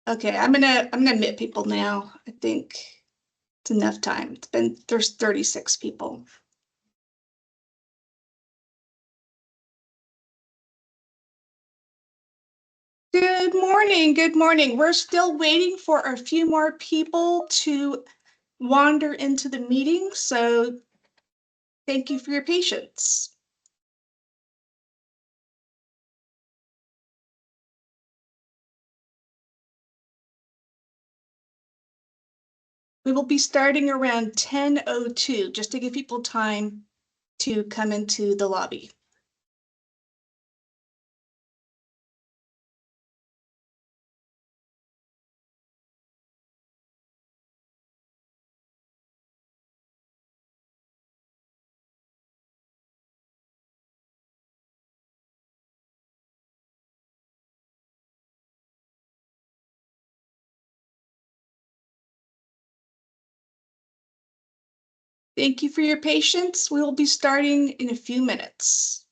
Okay, I'm gonna admit people now. I think it's enough time. There's 36 people. Good morning, good morning. We're still waiting for a few more people to wander into the meeting, so thank you for your patience. We will be starting around 10:02, just to give people time to come into the lobby. Thank you for your patience. We will be starting in a few minutes.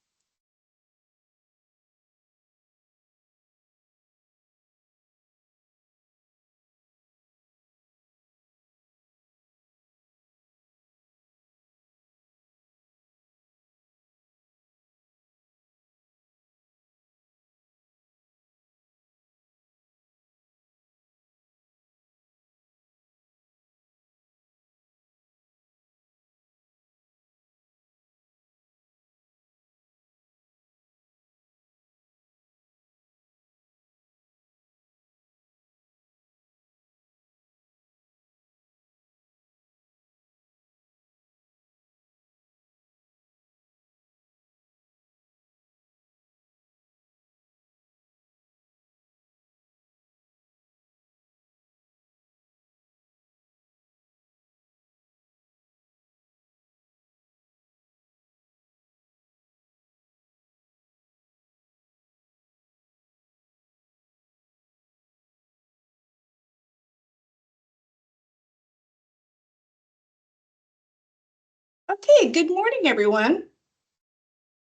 Okay, good morning, everyone.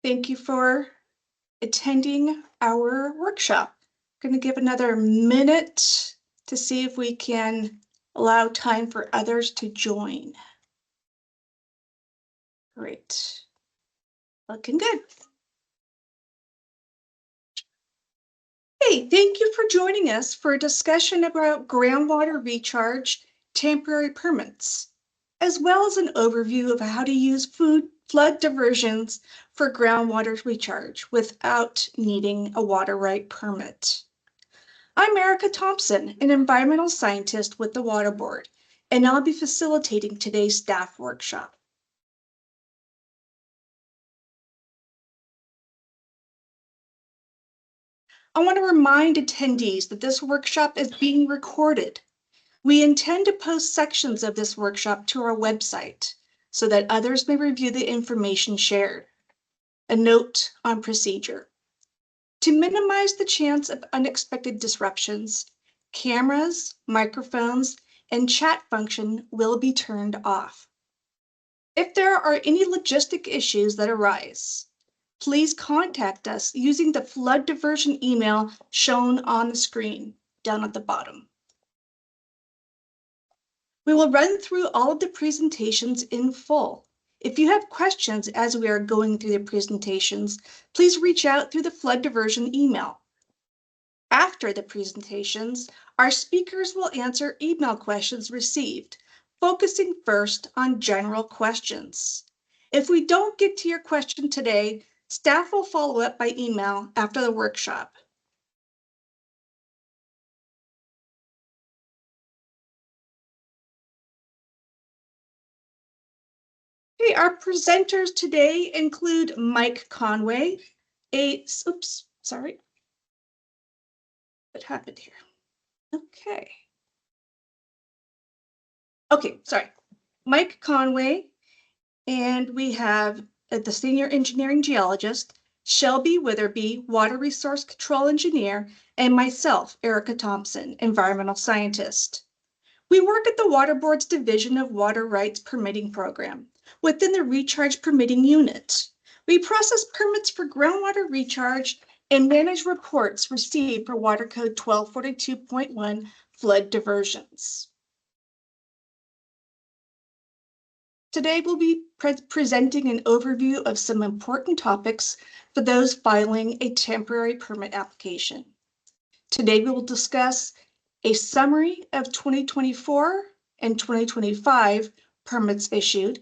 Thank you for attending our workshop. I'm going to give another minute to see if we can allow time for others to join. Great. Looking good. Hey, thank you for joining us for a discussion about groundwater recharge temporary permits, as well as an overview of how to use flood diversions for groundwater recharge without needing a water right permit. I'm Erica Thompson, an environmental scientist with the Water Board, and I'll be facilitating today's staff workshop. I want to remind attendees that this workshop is being recorded. We intend to post sections of this workshop to our website so that others may review the information shared. A note on procedure. To minimize the chance of unexpected disruptions, cameras, microphones, and chat function will be turned off. If there are any logistic issues that arise, please contact us using the flood diversion email shown on the screen down at the bottom. We will run through all of the presentations in full. If you have questions as we are going through the presentations, please reach out through the flood diversion email. After the presentations, our speakers will answer email questions received, focusing first on general questions. If we don't get to your question today, staff will follow up by email after the workshop. Okay, our presenters today include Mike Conway, what happened here? Okay, sorry. Mike Conway, and we have the senior engineering geologist, Shelby Witherby, water resource control engineer, and myself, Erica Thompson, environmental scientist. We work at the Water Board's Division of Water Rights Permitting Program within the Recharge Permitting Unit. We process permits for groundwater recharge and manage reports received for Water Code 1242.1 flood diversions. Today, we'll be presenting an overview of some important topics for those filing a temporary permit application. Today, we will discuss a summary of 2024 and 2025 permits issued.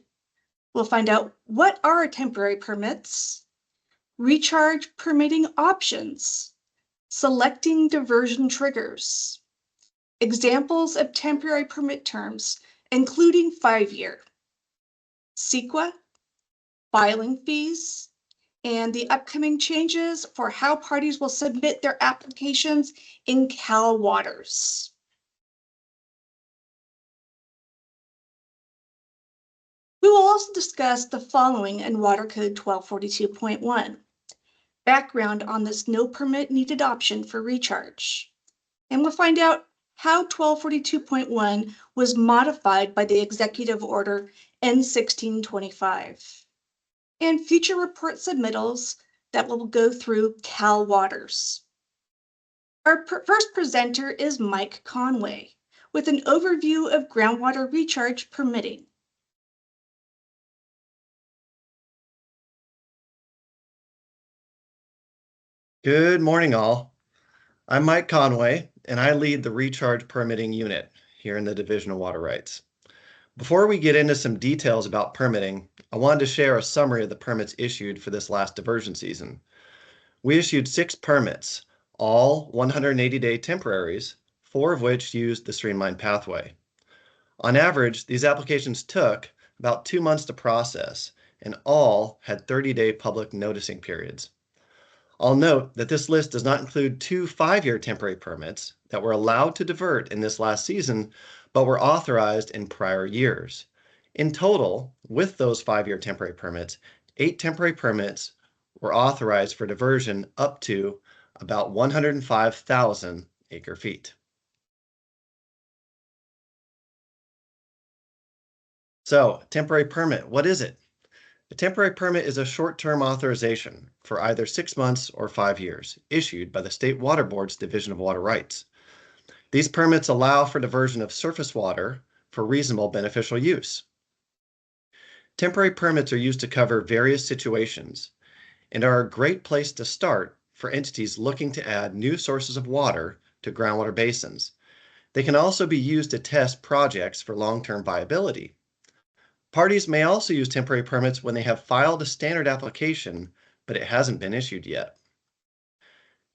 We'll find out what are temporary permits, recharge permitting options, selecting diversion triggers, examples of temporary permit terms, including 5-year, CEQA, filing fees, and the upcoming changes for how parties will submit their applications in Cal Waters. We will also discuss the following in Water Code 1242.1. Background on this no permit needed option for recharge. And we'll find out how 1242.1 was modified by the Executive Order N1625. And future report submittals that will go through Cal Waters. Our first presenter is Mike Conway with an overview of groundwater recharge permitting. Good morning, all. I'm Mike Conway, and I lead the Recharge Permitting Unit here in the Division of Water Rights. Before we get into some details about permitting, I wanted to share a summary of the permits issued for this last diversion season. We issued 6 permits, all 180-day temporaries, 4 of which used the streamlined pathway. On average, these applications took about 2 months to process, and all had 30-day public noticing periods. I'll note that this list does not include 2 5-year temporary permits that were allowed to divert in this last season, but were authorized in prior years. In total, with those 5-year temporary permits, 8 temporary permits were authorized for diversion up to about 105,000 acre-feet. So, temporary permit, what is it? A temporary permit is a short-term authorization for either 6 months or 5 years, issued by the State Water Board's Division of Water Rights. These permits allow for diversion of surface water for reasonable beneficial use. Temporary permits are used to cover various situations and are a great place to start for entities looking to add new sources of water to groundwater basins. They can also be used to test projects for long-term viability. Parties may also use temporary permits when they have filed a standard application, but it hasn't been issued yet.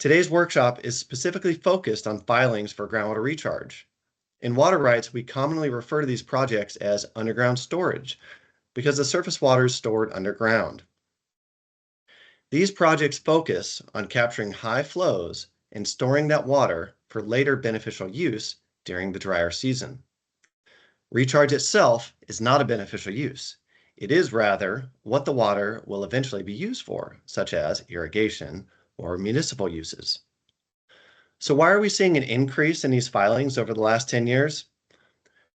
Today's workshop is specifically focused on filings for groundwater recharge. In water rights, we commonly refer to these projects as underground storage because the surface water is stored underground. These projects focus on capturing high flows and storing that water for later beneficial use during the drier season. Recharge itself is not a beneficial use. It is rather what the water will eventually be used for, such as irrigation or municipal uses. So why are we seeing an increase in these filings over the last 10 years?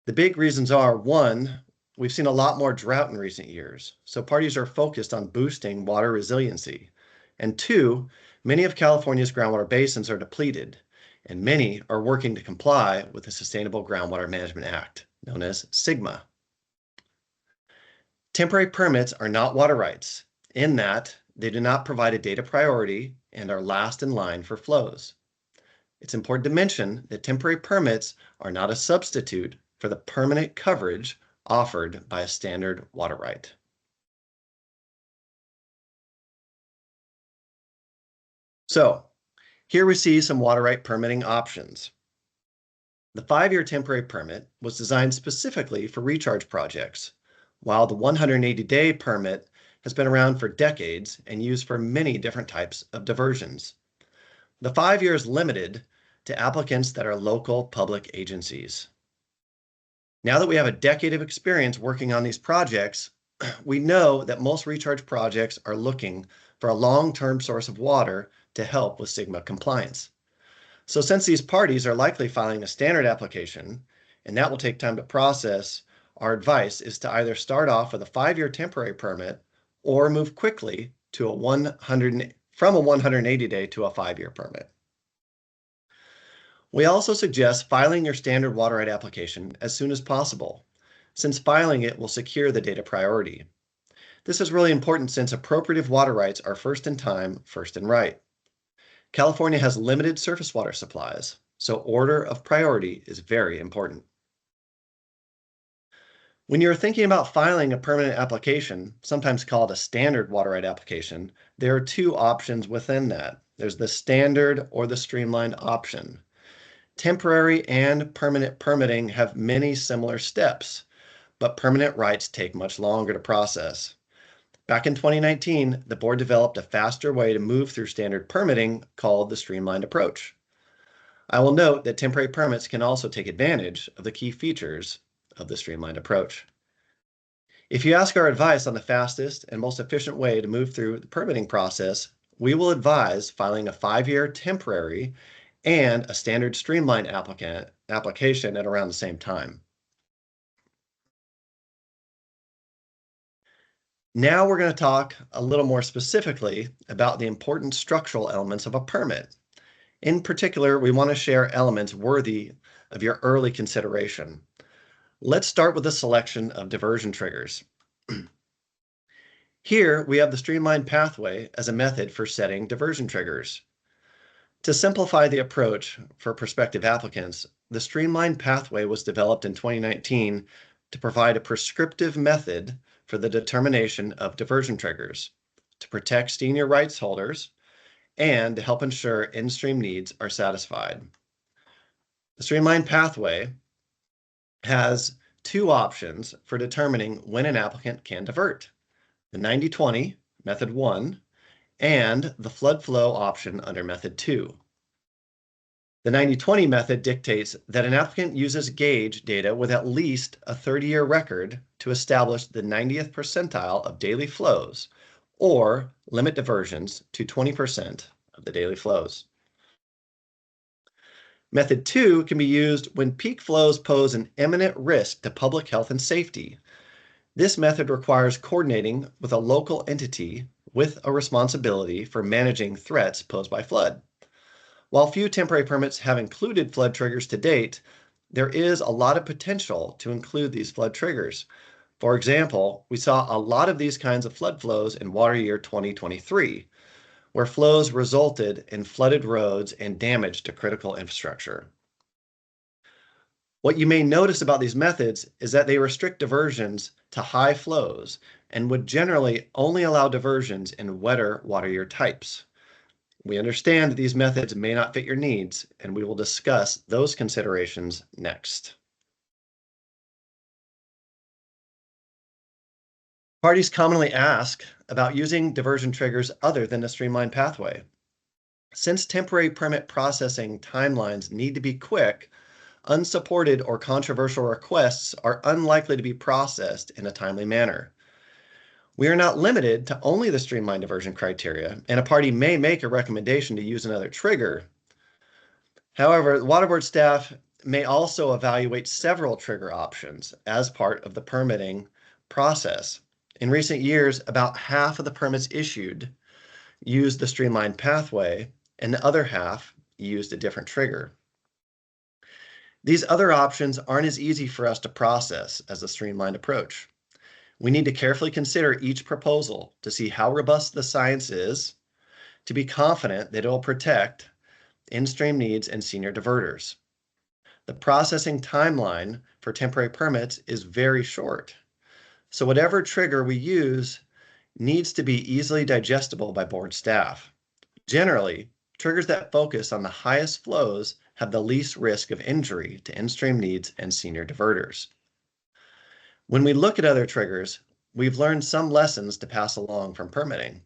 The big reasons are, 1, we've seen a lot more drought in recent years, so parties are focused on boosting water resiliency. And 2, many of California's groundwater basins are depleted, and many are working to comply with the Sustainable Groundwater Management Act, known as SGMA. Temporary permits are not water rights in that they do not provide a data priority and are last in line for flows. It's important to mention that temporary permits are not a substitute for the permanent coverage offered by a standard water right. So, here we see some water right permitting options. The 5-year temporary permit was designed specifically for recharge projects, while the 180-day permit has been around for decades and used for many different types of diversions. The 5 year is limited to applicants that are local public agencies. Now that we have a decade of experience working on these projects, we know that most recharge projects are looking for a long-term source of water to help with SGMA compliance. So since these parties are likely filing a standard application, and that will take time to process, our advice is to either start off with a 5-year temporary permit or move quickly to a 180 from a 180-day to a 5-year permit. We also suggest filing your standard water right application as soon as possible, since filing it will secure the data priority. This is really important since appropriative water rights are first in time, first in right. California has limited surface water supplies, so order of priority is very important. When you're thinking about filing a permanent application, sometimes called a standard water right application, there are two options within that. There's the standard or the streamlined option. Temporary and permanent permitting have many similar steps, but permanent rights take much longer to process. Back in 2019, the board developed a faster way to move through standard permitting called the streamlined approach. I will note that temporary permits can also take advantage of the key features of the streamlined approach. If you ask our advice on the fastest and most efficient way to move through the permitting process, we will advise filing a 5-year temporary and a standard streamlined application at around the same time. Now we're going to talk a little more specifically about the important structural elements of a permit. In particular, we want to share elements worthy of your early consideration. Let's start with a selection of diversion triggers. Here we have the streamlined pathway as a method for setting diversion triggers. To simplify the approach for prospective applicants, the streamlined pathway was developed in 2019 to provide a prescriptive method for the determination of diversion triggers, to protect senior rights holders, and to help ensure in-stream needs are satisfied. The streamlined pathway has two options for determining when an applicant can divert: the 90-20, method 1, and the flood flow option under method 2. The 90-20 method dictates that an applicant uses gauge data with at least a 30-year record to establish the 90th percentile of daily flows, or limit diversions to 20% of the daily flows. Method 2 can be used when peak flows pose an imminent risk to public health and safety. This method requires coordinating with a local entity with a responsibility for managing threats posed by flood. While few temporary permits have included flood triggers to date, there is a lot of potential to include these flood triggers. For example, we saw a lot of these kinds of flood flows in water year 2023, where flows resulted in flooded roads and damage to critical infrastructure. What you may notice about these methods is that they restrict diversions to high flows and would generally only allow diversions in wetter water year types. We understand that these methods may not fit your needs, and we will discuss those considerations next. Parties commonly ask about using diversion triggers other than the streamlined pathway. Since temporary permit processing timelines need to be quick, unsupported or controversial requests are unlikely to be processed in a timely manner. We are not limited to only the streamlined diversion criteria, and a party may make a recommendation to use another trigger. However, the Water Board staff may also evaluate several trigger options as part of the permitting process. In recent years, about half of the permits issued used the streamlined pathway, and the other half used a different trigger. These other options aren't as easy for us to process as the streamlined approach. We need to carefully consider each proposal to see how robust the science is, to be confident that it will protect in-stream needs and senior diverters. The processing timeline for temporary permits is very short, so whatever trigger we use needs to be easily digestible by board staff. Generally, triggers that focus on the highest flows have the least risk of injury to in-stream needs and senior diverters. When we look at other triggers, we've learned some lessons to pass along from permitting.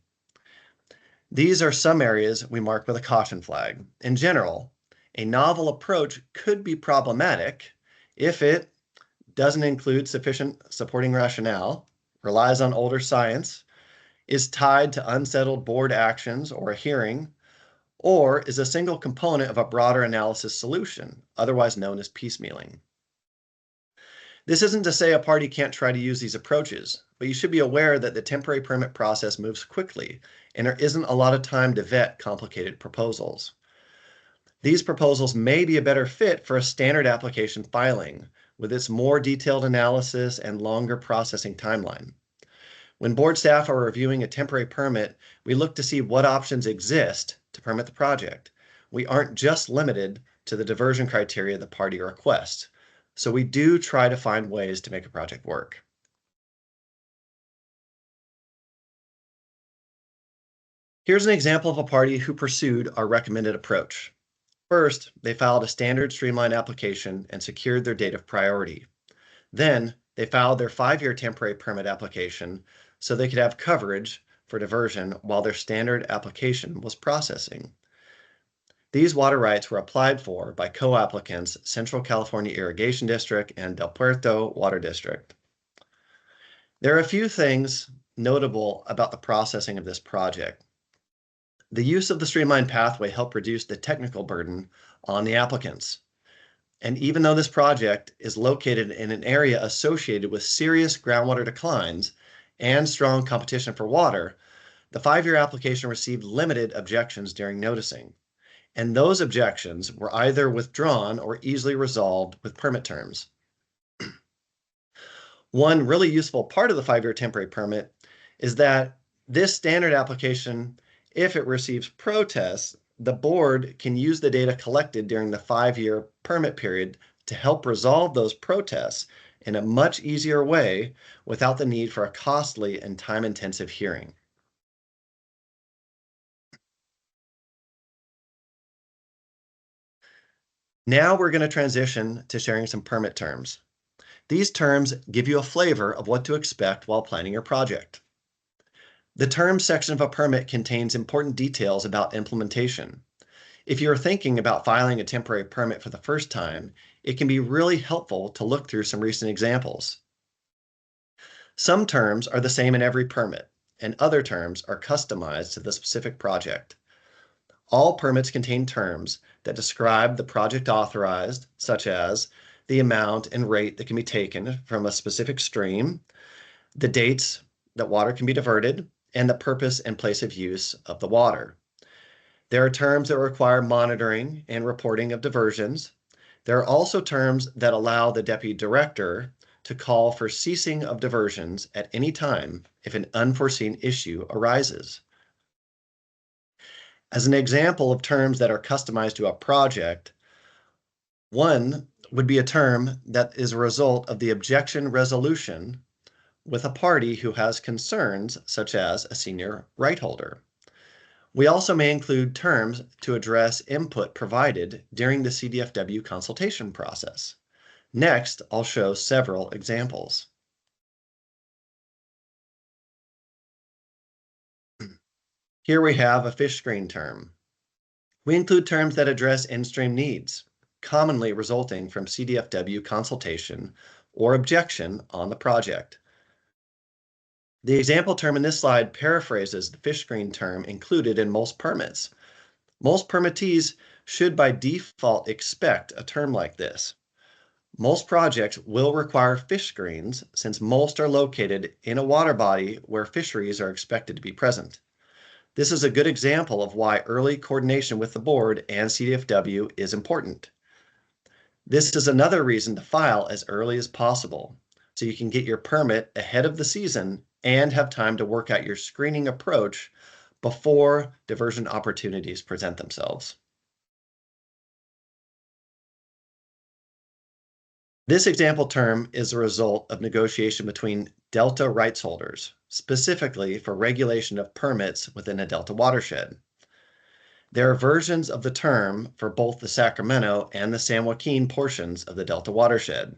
These are some areas we mark with a caution flag. In general, a novel approach could be problematic if it doesn't include sufficient supporting rationale, relies on older science, is tied to unsettled board actions or a hearing, or is a single component of a broader analysis solution, otherwise known as piecemealing. This isn't to say a party can't try to use these approaches, but you should be aware that the temporary permit process moves quickly, and there isn't a lot of time to vet complicated proposals. These proposals may be a better fit for a standard application filing, with its more detailed analysis and longer processing timeline. When board staff are reviewing a temporary permit, we look to see what options exist to permit the project. We aren't just limited to the diversion criteria the party requests, so we do try to find ways to make a project work. Here's an example of a party who pursued our recommended approach. First, they filed a standard streamlined application and secured their date of priority. Then, they filed their 5-year temporary permit application so they could have coverage for diversion while their standard application was processing. These water rights were applied for by co-applicants Central California Irrigation District and Del Puerto Water District. There are a few things notable about the processing of this project. The use of the streamlined pathway helped reduce the technical burden on the applicants. And even though this project is located in an area associated with serious groundwater declines and strong competition for water, the 5-year application received limited objections during noticing. And those objections were either withdrawn or easily resolved with permit terms. One really useful part of the 5-year temporary permit is that this standard application, if it receives protests, the board can use the data collected during the 5-year permit period to help resolve those protests in a much easier way without the need for a costly and time-intensive hearing. Now we're going to transition to sharing some permit terms. These terms give you a flavor of what to expect while planning your project. The terms section of a permit contains important details about implementation. If you're thinking about filing a temporary permit for the first time, it can be really helpful to look through some recent examples. Some terms are the same in every permit, and other terms are customized to the specific project. All permits contain terms that describe the project authorized, such as the amount and rate that can be taken from a specific stream, the dates that water can be diverted, and the purpose and place of use of the water. There are terms that require monitoring and reporting of diversions. There are also terms that allow the deputy director to call for ceasing of diversions at any time if an unforeseen issue arises. As an example of terms that are customized to a project, one would be a term that is a result of the objection resolution with a party who has concerns, such as a senior right holder. We also may include terms to address input provided during the CDFW consultation process. Next, I'll show several examples. Here we have a fish screen term. We include terms that address in-stream needs, commonly resulting from CDFW consultation or objection on the project. The example term in this slide paraphrases the fish screen term included in most permits. Most permittees should by default expect a term like this. Most projects will require fish screens since most are located in a water body where fisheries are expected to be present. This is a good example of why early coordination with the board and CDFW is important. This is another reason to file as early as possible, so you can get your permit ahead of the season and have time to work out your screening approach before diversion opportunities present themselves. This example term is a result of negotiation between Delta rights holders, specifically for regulation of permits within a Delta watershed. There are versions of the term for both the Sacramento and the San Joaquin portions of the Delta watershed.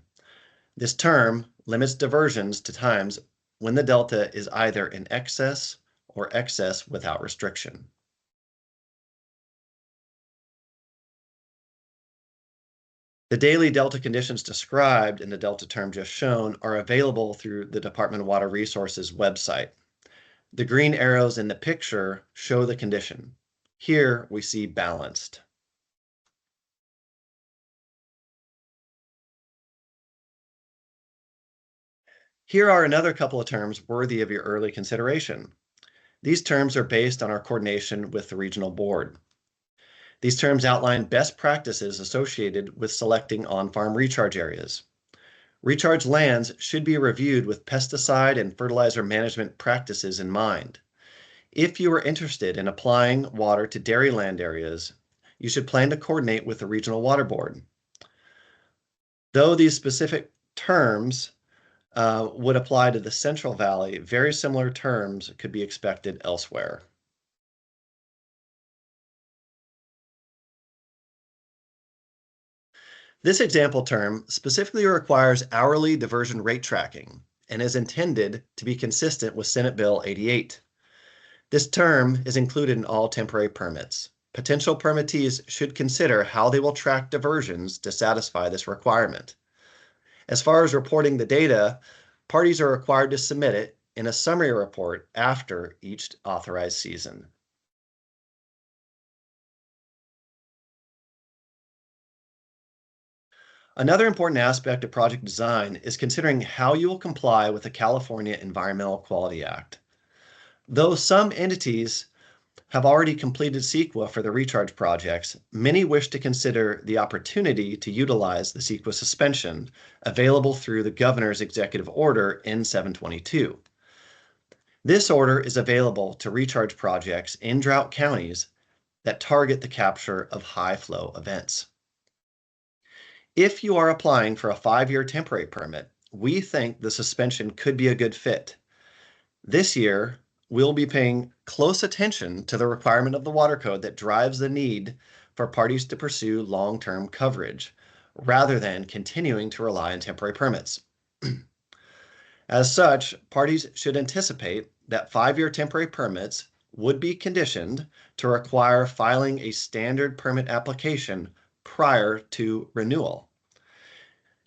This term limits diversions to times when the delta is either in excess or excess without restriction. The daily delta conditions described in the delta term just shown are available through the Department of Water Resources website. The green arrows in the picture show the condition. Here we see balanced. Here are another couple of terms worthy of your early consideration. These terms are based on our coordination with the regional board. These terms outline best practices associated with selecting on-farm recharge areas. Recharge lands should be reviewed with pesticide and fertilizer management practices in mind. If you are interested in applying water to dairy land areas, you should plan to coordinate with the regional water board. Though these specific terms would apply to the Central Valley, very similar terms could be expected elsewhere. This example term specifically requires hourly diversion rate tracking and is intended to be consistent with Senate Bill 88. This term is included in all temporary permits. Potential permittees should consider how they will track diversions to satisfy this requirement. As far as reporting the data, parties are required to submit it in a summary report after each authorized season. Another important aspect of project design is considering how you will comply with the California Environmental Quality Act. Though some entities have already completed CEQA for the recharge projects, many wish to consider the opportunity to utilize the CEQA suspension available through the Governor's Executive Order N-722. This order is available to recharge projects in drought counties that target the capture of high flow events. If you are applying for a 5-year temporary permit, we think the suspension could be a good fit. This year, we'll be paying close attention to the requirement of the Water Code that drives the need for parties to pursue long-term coverage, rather than continuing to rely on temporary permits. As such, parties should anticipate that 5-year temporary permits would be conditioned to require filing a standard permit application prior to renewal.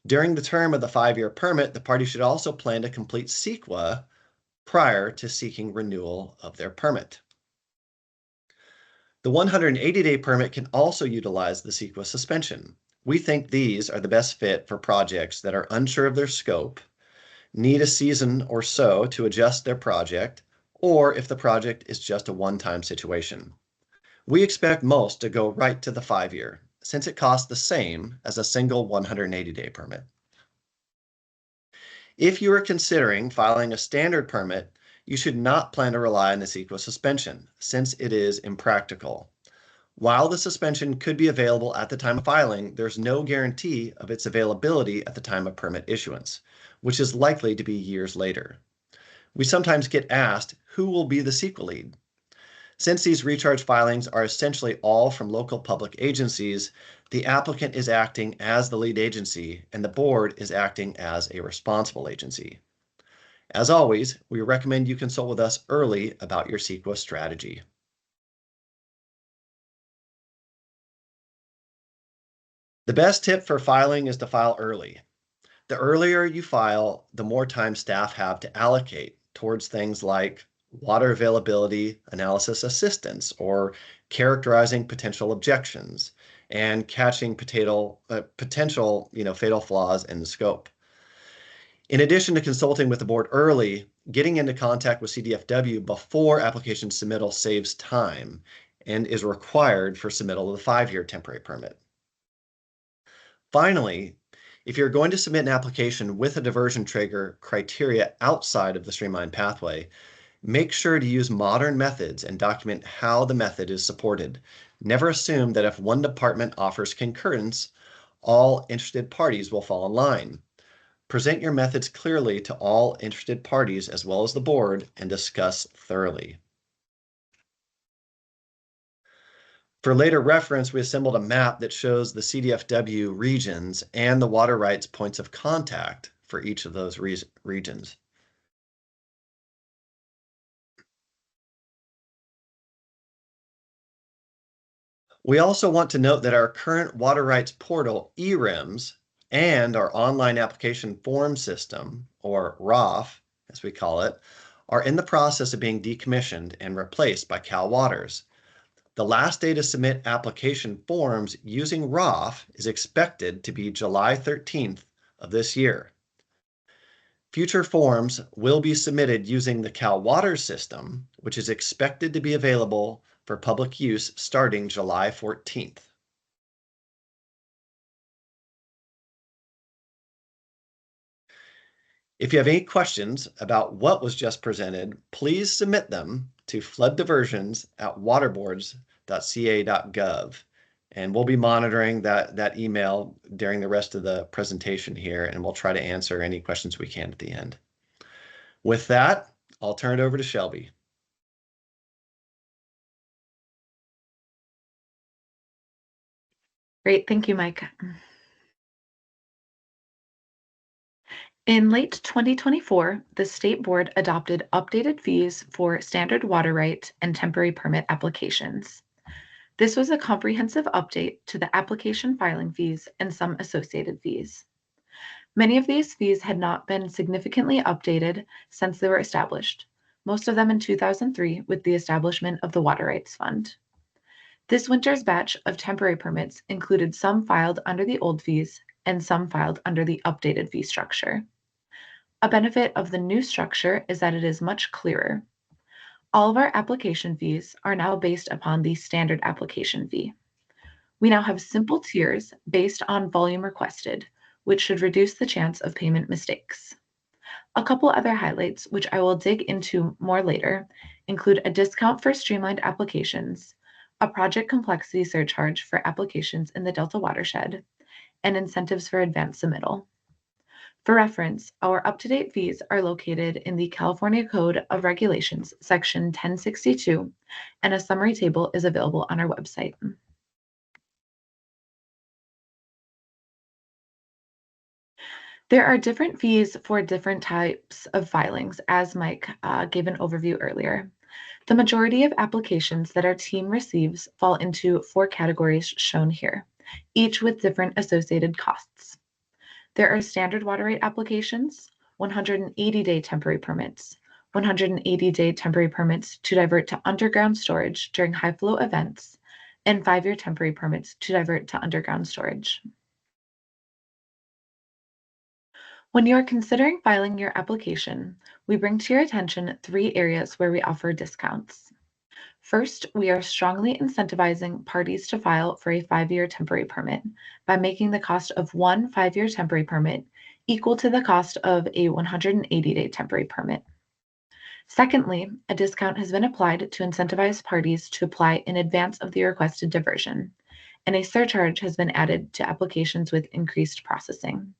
During the term of the 5-year permit, the party should also plan to complete CEQA prior to seeking renewal of their permit. The 180-day permit can also utilize the CEQA suspension. We think these are the best fit for projects that are unsure of their scope, need a season or so to adjust their project, or if the project is just a one-time situation. We expect most to go right to the 5-year, since it costs the same as a single 180-day permit. If you are considering filing a standard permit, you should not plan to rely on the CEQA suspension, since it is impractical. While the suspension could be available at the time of filing, there's no guarantee of its availability at the time of permit issuance, which is likely to be years later. We sometimes get asked who will be the CEQA lead. Since these recharge filings are essentially all from local public agencies, the applicant is acting as the lead agency and the board is acting as a responsible agency. As always, we recommend you consult with us early about your CEQA strategy. The best tip for filing is to file early. The earlier you file, the more time staff have to allocate towards things like water availability analysis assistance or characterizing potential objections and catching potential fatal flaws in the scope. In addition to consulting with the board early, getting into contact with CDFW before application submittal saves time and is required for submittal of the 5-year temporary permit. Finally, if you're going to submit an application with a diversion trigger criteria outside of the streamlined pathway, make sure to use modern methods and document how the method is supported. Never assume that if one department offers concurrence, all interested parties will fall in line. Present your methods clearly to all interested parties as well as the board and discuss thoroughly. For later reference, we assembled a map that shows the CDFW regions and the water rights points of contact for each of those regions. We also want to note that our current water rights portal, eRIMS, and our online application form system, or ROF, as we call it, are in the process of being decommissioned and replaced by Cal Waters. The last day to submit application forms using ROF is expected to be July 13th of this year. Future forms will be submitted using the Cal Water system, which is expected to be available for public use starting July 14th. If you have any questions about what was just presented, please submit them to flooddiversions@waterboards.ca.gov. And we'll be monitoring that email during the rest of the presentation here, and we'll try to answer any questions we can at the end. With that, I'll turn it over to Shelby. Great, thank you, Mike. In late 2024, the State Board adopted updated fees for standard water right and temporary permit applications. This was a comprehensive update to the application filing fees and some associated fees. Many of these fees had not been significantly updated since they were established, most of them in 2003 with the establishment of the Water Rights Fund. This winter's batch of temporary permits included some filed under the old fees and some filed under the updated fee structure. A benefit of the new structure is that it is much clearer. All of our application fees are now based upon the standard application fee. We now have simple tiers based on volume requested, which should reduce the chance of payment mistakes. A couple other highlights, which I will dig into more later, include a discount for streamlined applications, a project complexity surcharge for applications in the Delta watershed, and incentives for advanced submittal. For reference, our up-to-date fees are located in the California Code of Regulations, Section 1062, and a summary table is available on our website. There are different fees for different types of filings, as Mike gave an overview earlier. The majority of applications that our team receives fall into 4 categories shown here, each with different associated costs. There are standard water right applications, 180-day temporary permits, 180-day temporary permits to divert to underground storage during high flow events, and 5-year temporary permits to divert to underground storage. When you are considering filing your application, we bring to your attention 3 areas where we offer discounts. First, we are strongly incentivizing parties to file for a 5-year temporary permit by making the cost of one 5-year temporary permit equal to the cost of a 180-day temporary permit. Secondly, a discount has been applied to incentivize parties to apply in advance of the requested diversion, and a surcharge has been added to applications with increased processing.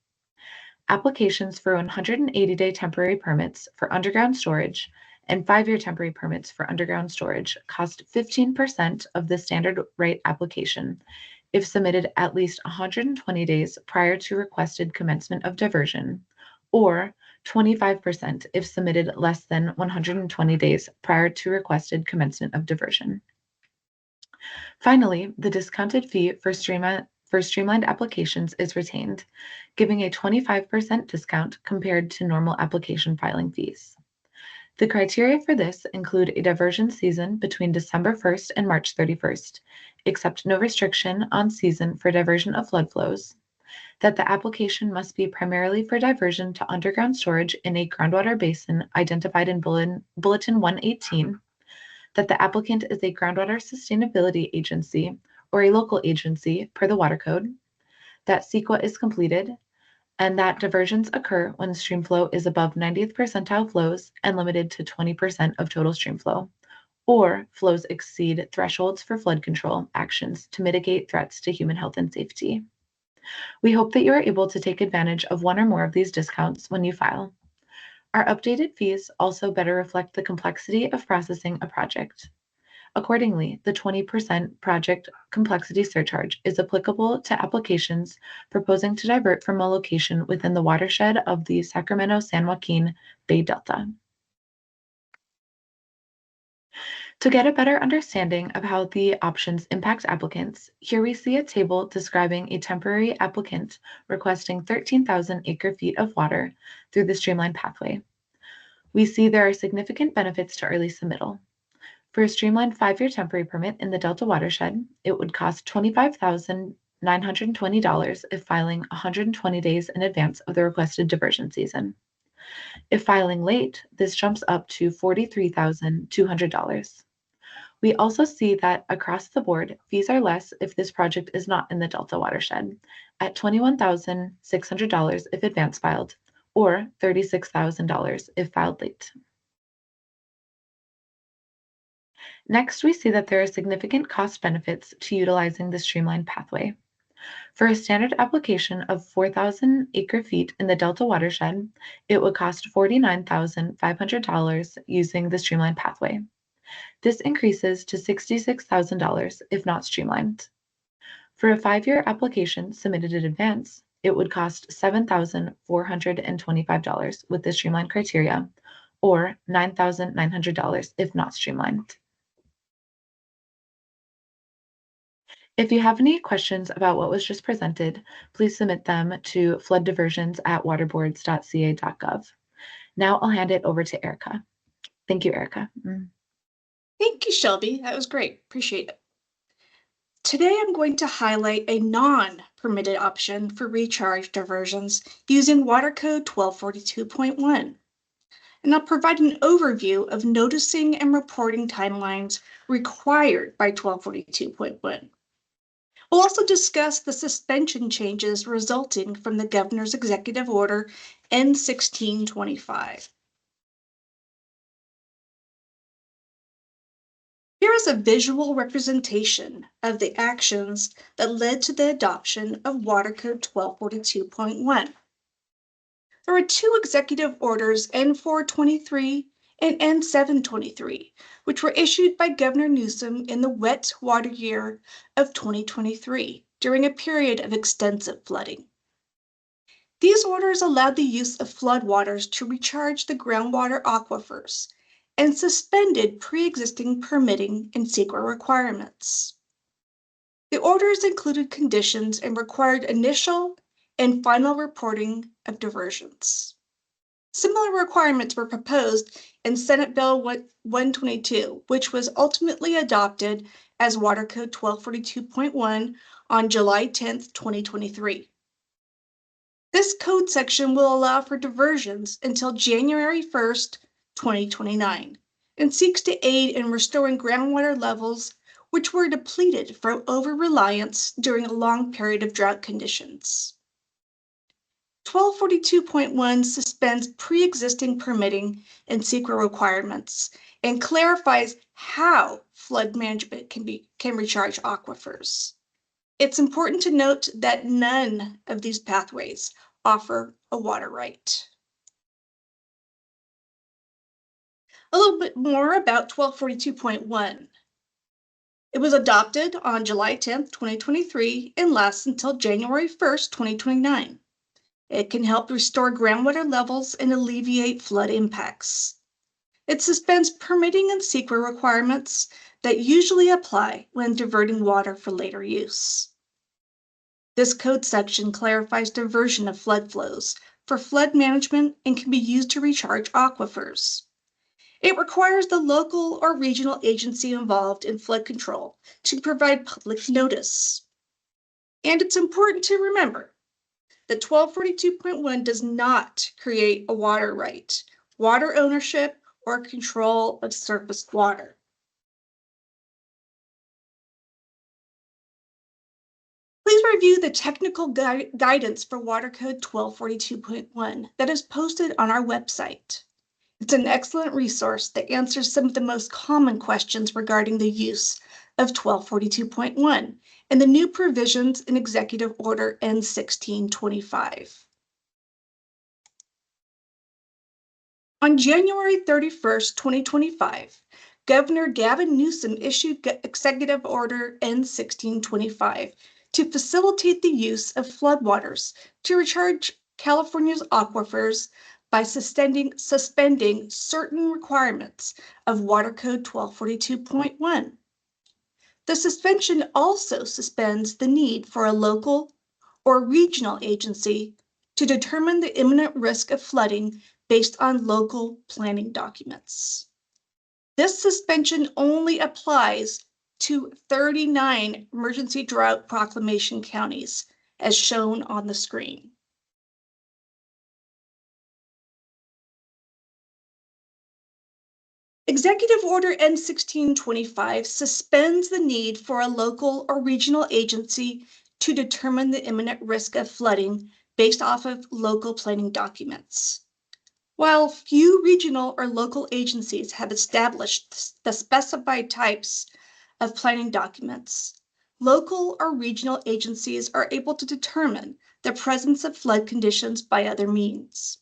Applications for 180-day temporary permits for underground storage and 5-year temporary permits for underground storage cost 15% of the standard right application if submitted at least 120 days prior to requested commencement of diversion, or 25% if submitted less than 120 days prior to requested commencement of diversion. Finally, the discounted fee for streamlined applications is retained, giving a 25% discount compared to normal application filing fees. The criteria for this include a diversion season between December 1st and March 31st, except no restriction on season for diversion of flood flows, that the application must be primarily for diversion to underground storage in a groundwater basin identified in Bulletin 118, that the applicant is a groundwater sustainability agency or a local agency per the Water Code, that CEQA is completed, and that diversions occur when stream flow is above 90th percentile flows and limited to 20% of total stream flow, or flows exceed thresholds for flood control actions to mitigate threats to human health and safety. We hope that you are able to take advantage of one or more of these discounts when you file. Our updated fees also better reflect the complexity of processing a project. Accordingly, the 20% project complexity surcharge is applicable to applications proposing to divert from a location within the watershed of the Sacramento-San Joaquin Bay Delta. To get a better understanding of how the options impact applicants, here we see a table describing a temporary applicant requesting 13,000 acre-feet of water through the streamlined pathway. We see there are significant benefits to early submittal. For a streamlined 5-year temporary permit in the Delta watershed, it would cost $25,920 if filing 120 days in advance of the requested diversion season. If filing late, this jumps up to $43,200. We also see that across the board, fees are less if this project is not in the Delta watershed, at $21,600 if advance filed, or $36,000 if filed late. Next, we see that there are significant cost benefits to utilizing the streamlined pathway. For a standard application of 4,000 acre-feet in the Delta watershed, it would cost $49,500 using the streamlined pathway. This increases to $66,000 if not streamlined. For a 5-year application submitted in advance, it would cost $7,425 with the streamlined criteria, or $9,900 if not streamlined. If you have any questions about what was just presented, please submit them to flooddiversions@waterboards.ca.gov. Now I'll hand it over to Erica. Thank you, Erica. Thank you, Shelby. That was great. Appreciate it. Today, I'm going to highlight a non-permitted option for recharge diversions using Water Code 1242.1. And I'll provide an overview of noticing and reporting timelines required by 1242.1. We'll also discuss the suspension changes resulting from the Governor's Executive Order N1625. Here is a visual representation of the actions that led to the adoption of Water Code 1242.1. There are two executive orders, N423 and N723, which were issued by Governor Newsom in the wet water year of 2023 during a period of extensive flooding. These orders allowed the use of floodwaters to recharge the groundwater aquifers and suspended pre-existing permitting and SWRCB requirements. The orders included conditions and required initial and final reporting of diversions. Similar requirements were proposed in Senate Bill 122, which was ultimately adopted as Water Code 1242.1 on July 10, 2023. This code section will allow for diversions until January 1st, 2029, and seeks to aid in restoring groundwater levels which were depleted from over-reliance during a long period of drought conditions. 1242.1 suspends pre-existing permitting and SWRCB requirements and clarifies how flood management can recharge aquifers. It's important to note that none of these pathways offer a water right. A little bit more about 1242.1. It was adopted on July 10, 2023 and lasts until January 1st, 2029. It can help restore groundwater levels and alleviate flood impacts. It suspends permitting and SWRCB requirements that usually apply when diverting water for later use. This code section clarifies diversion of flood flows for flood management and can be used to recharge aquifers. It requires the local or regional agency involved in flood control to provide public notice. And it's important to remember that 1242.1 does not create a water right, water ownership, or control of surface water. Please review the technical guidance for Water Code 1242.1 that is posted on our website. It's an excellent resource that answers some of the most common questions regarding the use of 1242.1 and the new provisions in Executive Order N1625. On January 31st, 2025, Governor Gavin Newsom issued Executive Order N1625 to facilitate the use of floodwaters to recharge California's aquifers by suspending certain requirements of Water Code 1242.1. The suspension also suspends the need for a local or regional agency to determine the imminent risk of flooding based on local planning documents. This suspension only applies to 39 emergency drought proclamation counties, as shown on the screen. Executive Order N1625 suspends the need for a local or regional agency to determine the imminent risk of flooding based off of local planning documents. While few regional or local agencies have established the specified types of planning documents, local or regional agencies are able to determine the presence of flood conditions by other means.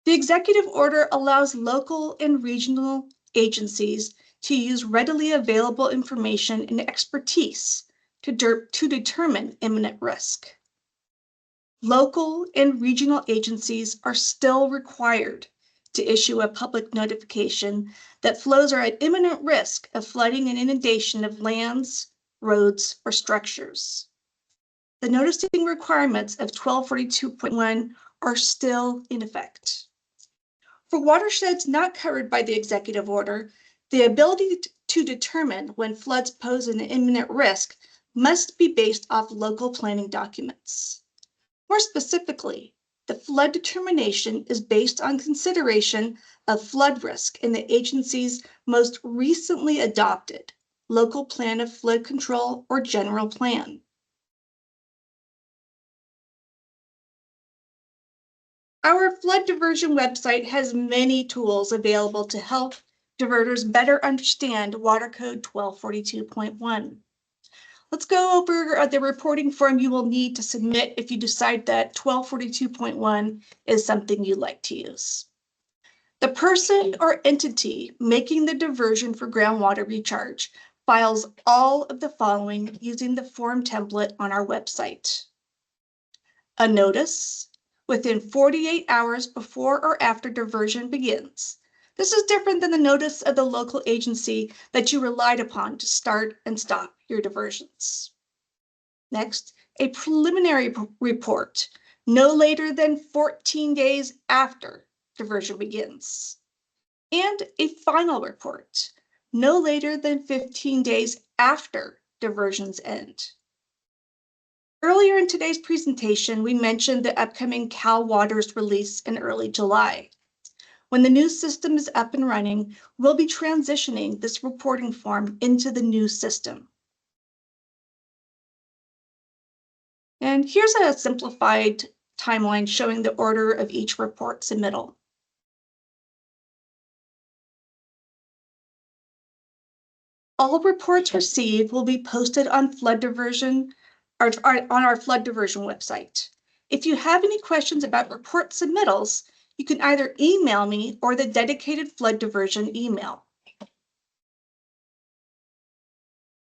The executive order allows local and regional agencies to use readily available information and expertise to determine imminent risk. Local and regional agencies are still required to issue a public notification that flows are at imminent risk of flooding and inundation of lands, roads, or structures. The noticing requirements of 1242.1 are still in effect. For watersheds not covered by the executive order, the ability to determine when floods pose an imminent risk must be based off local planning documents. More specifically, the flood determination is based on consideration of flood risk in the agency's most recently adopted local plan of flood control or general plan. Our flood diversion website has many tools available to help diverters better understand Water Code 1242.1. Let's go over the reporting form you will need to submit if you decide that 1242.1 is something you'd like to use. The person or entity making the diversion for groundwater recharge files all of the following using the form template on our website. A notice within 48 hours before or after diversion begins. This is different than the notice of the local agency that you relied upon to start and stop your diversions. Next, a preliminary report no later than 14 days after diversion begins. And a final report no later than 15 days after diversions end. Earlier in today's presentation, we mentioned the upcoming Cal Waters release in early July. When the new system is up and running, we'll be transitioning this reporting form into the new system. And here's a simplified timeline showing the order of each report submittal. All reports received will be posted on flood diversion or on our flood diversion website. If you have any questions about report submittals, you can either email me or the dedicated flood diversion email.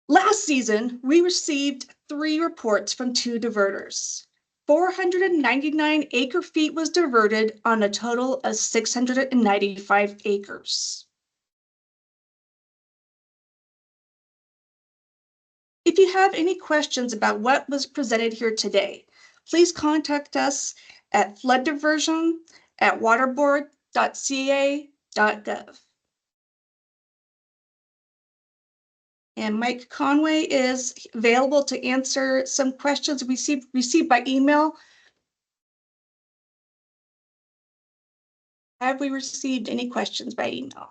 Last season, we received 3 reports from 2 diverters. 499 acre-feet was diverted on a total of 695 acres. If you have any questions about what was presented here today, please contact us at flooddiversion@waterboard.ca.gov. And Mike Conway is available to answer some questions received by email. Have we received any questions by email?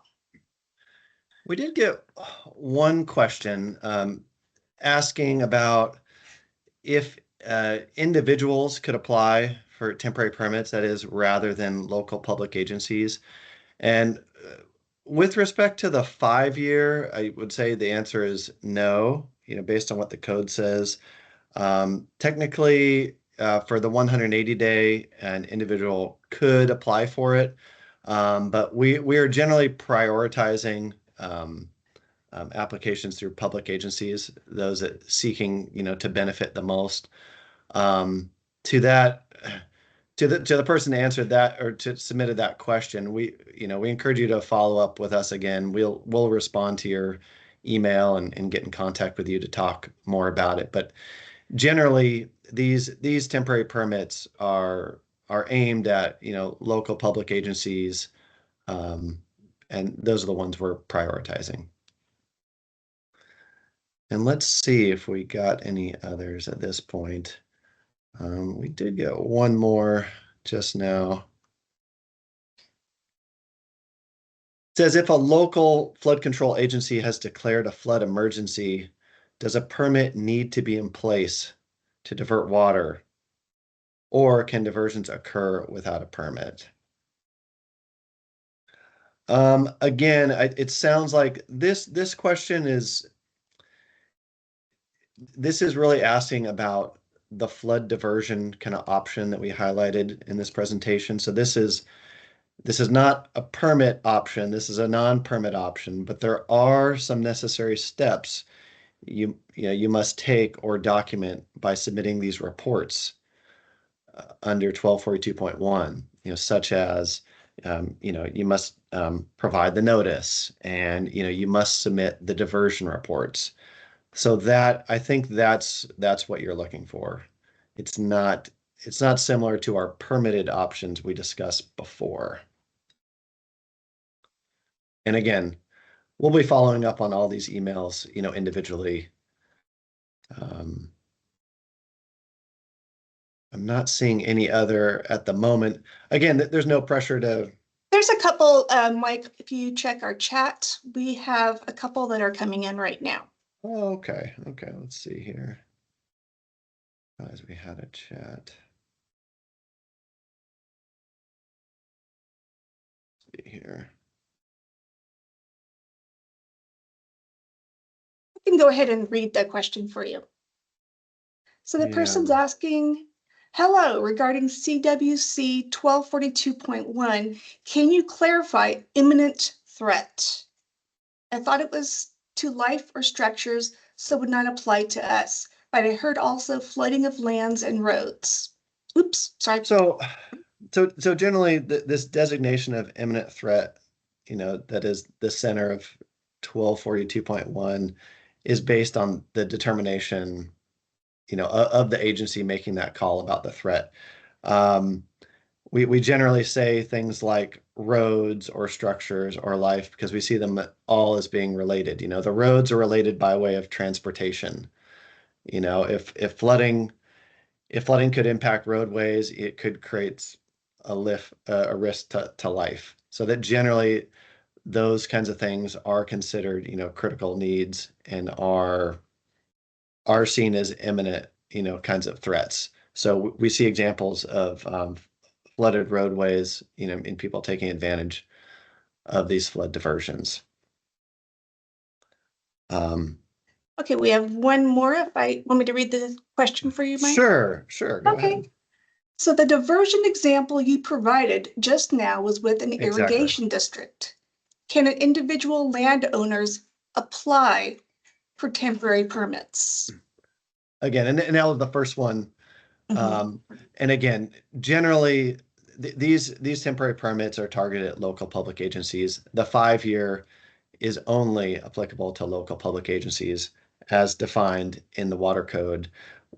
We did get one question asking about if individuals could apply for temporary permits, that is, rather than local public agencies. And with respect to the 5-year, I would say the answer is no, based on what the code says. Technically, for the 180-day, an individual could apply for it, but we are generally prioritizing applications through public agencies, those that seeking, to benefit the most. To the person that answered that or to submitted that question, we encourage you to follow up with us again. We'll respond to your email and get in contact with you to talk more about it. But generally, these temporary permits are aimed at local public agencies, and those are the ones we're prioritizing. And let's see if we got any others at this point. We did get one more just now. says if a local flood control agency has declared a flood emergency, does a permit need to be in place to divert water, or can diversions occur without a permit? Again, it sounds like this question is really asking about the flood diversion kind of option that we highlighted in this presentation. So this is not a permit option. This is a non-permit option, but there are some necessary steps you must take or document by submitting these reports under 1242.1, such as you must provide the notice, and you must submit the diversion reports. So that, I think that's what you're looking for. It's not similar to our permitted options we discussed before. And again, we'll be following up on all these emails, individually. I'm not seeing any other at the moment. Again, there's no pressure to. There's a couple, Mike, if you check our chat, we have a couple that are coming in right now. Oh, okay. Okay, let's see here. As we had a chat. Let's see here. I can go ahead and read the question for you. So the person's asking, hello, regarding CWC 1242.1, can you clarify imminent threat? I thought it was to life or structures, so would not apply to us. But I heard also flooding of lands and roads. Oops, sorry. So generally, this designation of imminent threat, that is the center of 1242.1, is based on the determination, of the agency making that call about the threat. We generally say things like roads or structures or life because we see them all as being related. The roads are related by way of transportation. If flooding could impact roadways, it could create a risk to life. So that generally those kinds of things are considered, critical needs and are seen as imminent, kinds of threats. So we see examples of flooded roadways, in people taking advantage of these flood diversions. Okay, we have one more. If I want me to read the question for you, Mike? Sure, go ahead. So the diversion example you provided just now was with an irrigation district. Can an individual landowners apply for temporary permits? Again, and now the first one, and again, generally these temporary permits are targeted at local public agencies. The 5-year is only applicable to local public agencies as defined in the water code.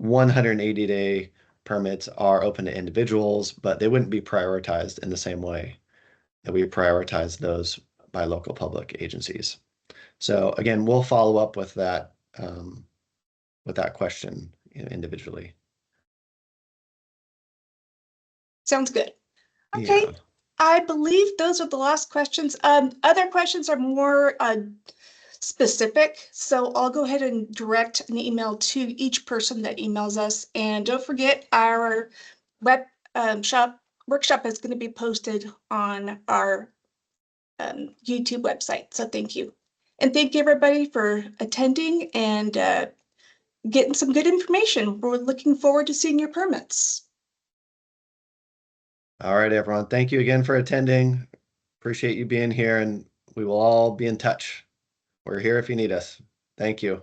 180-day permits are open to individuals, but they wouldn't be prioritized in the same way that we prioritize those by local public agencies. So again, we'll follow up with that question, individually. Sounds good. Okay. Yeah. I believe those are the last questions. Other questions are more specific, so I'll go ahead and direct an email to each person that emails us. And don't forget, our workshop is going to be posted on our YouTube website. So thank you. And thank you, everybody, for attending and getting some good information. We're looking forward to seeing your permits. All right, everyone. Thank you again for attending. Appreciate you being here, and we will all be in touch. We're here if you need us. Thank you.